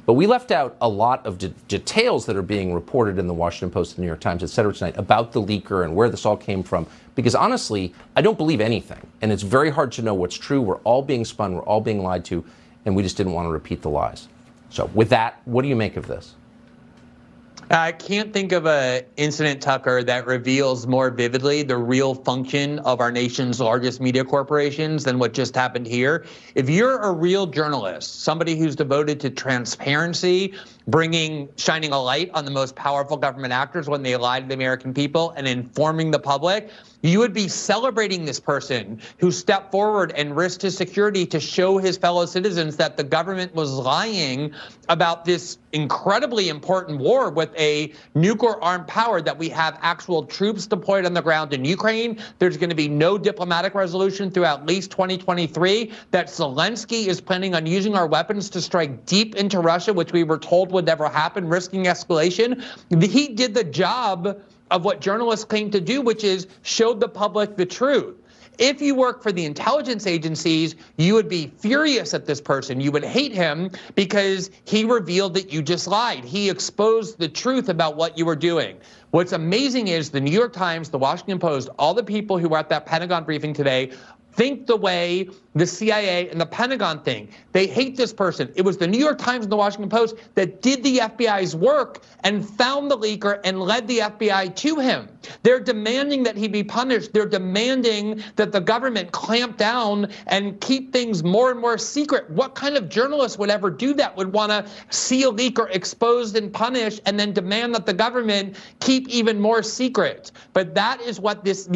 But we left out a lot of details that are being reported in the Washington Post, the New York Times, et cetera, tonight about the leaker and where this all came from. Because honestly, I don't believe anything. And it's very hard to know what's true. We're all being spun. We're all being lied to. And we just didn't want to repeat the lies. So with that, what do you make of this? I can't think of an incident, Tucker, that reveals more vividly the real function of our nation's largest media corporations than what just happened here. If you're a real journalist, somebody who's devoted to transparency, shining a light on the most powerful government actors when they lie to the American people and informing the public, you would be celebrating this person who stepped forward and risked his security to show his fellow citizens that the government was lying about this incredibly important war with a nuclear armed power, that we have actual troops deployed on the ground in Ukraine. There's going to be no diplomatic resolution through at least 2023, that Zelensky is planning on using our weapons to strike deep into Russia, which we were told would never happen, risking escalation. He did the job of what journalists claim to do, which is showed the public the truth. If you work for the intelligence agencies, you would be furious at this person. You would hate him because he revealed that you just lied. He exposed the truth about what you were doing. What's amazing is the New York Times, the Washington Post, all the people who were at that Pentagon briefing today think the way the CIA and the Pentagon think. They hate this person. It was the New York Times and the Washington Post that did the FBI's work and found the leaker and led the FBI to him. They're demanding that he be punished. They're demanding that the government clamp down and keep things more and more secret. What kind of journalist would ever do that, would want to see a leaker exposed and punished and then demand that the government keep even more secret? But that is what these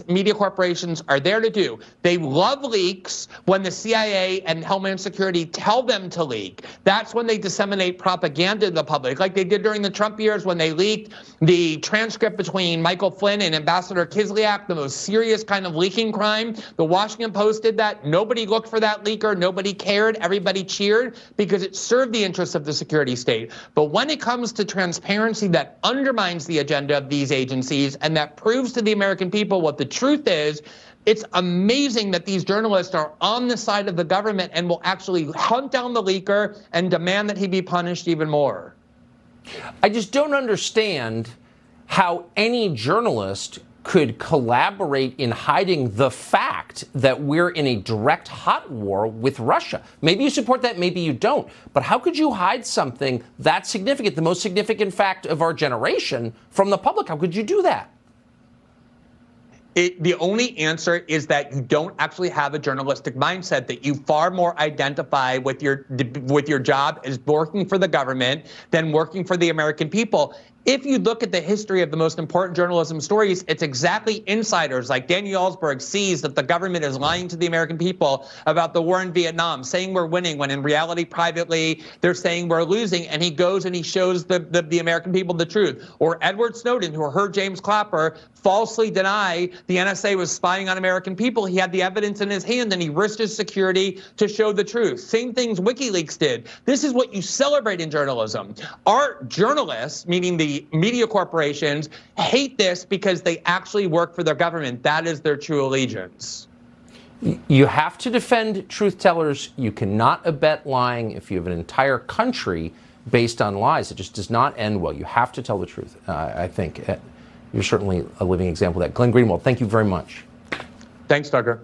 media corporations are there to do. They love leaks when the CIA and Homeland Security tell them to leak. That's when they disseminate propaganda to the public, like they did during the Trump years when they leaked the transcript between Michael Flynn and Ambassador Kislyak, the most serious kind of leaking crime. The Washington Post did that. Nobody looked for that leaker. Nobody cared. Everybody cheered because it served the interests of the security state. But when it comes to transparency that undermines the agenda of these agencies and that proves to the American people what the truth is, it's amazing that these journalists are on the side of the government and will actually hunt down the leaker and demand that he be punished even more. I just don't understand how any journalist could collaborate in hiding the fact that we're in a direct hot war with Russia. Maybe you support that, maybe you don't. But how could you hide something that significant, the most significant fact of our generation, from the public? How could you do that? The only answer is that you don't actually have a journalistic mindset, that you far more identify with your job as working for the government than working for the American people. If you look at the history of the most important journalism stories, it's exactly insiders like Daniel Ellsberg sees that the government is lying to the American people about the war in Vietnam, saying we're winning when in reality, privately, they're saying we're losing. And he goes and he shows the American people the truth. Or Edward Snowden, who heard James Clapper falsely deny the NSA was spying on American people. He had the evidence in his hand and he risked his security to show the truth. Same things WikiLeaks did. This is what you celebrate in journalism. Our journalists, meaning the media corporations, hate this because they actually work for their government. That is their true allegiance. You have to defend truth tellers. You cannot abet lying. If you have an entire country based on lies, it just does not end well. You have to tell the truth. I think you're certainly a living example of that. Glenn Greenwald, thank you very much. Thanks, Tucker.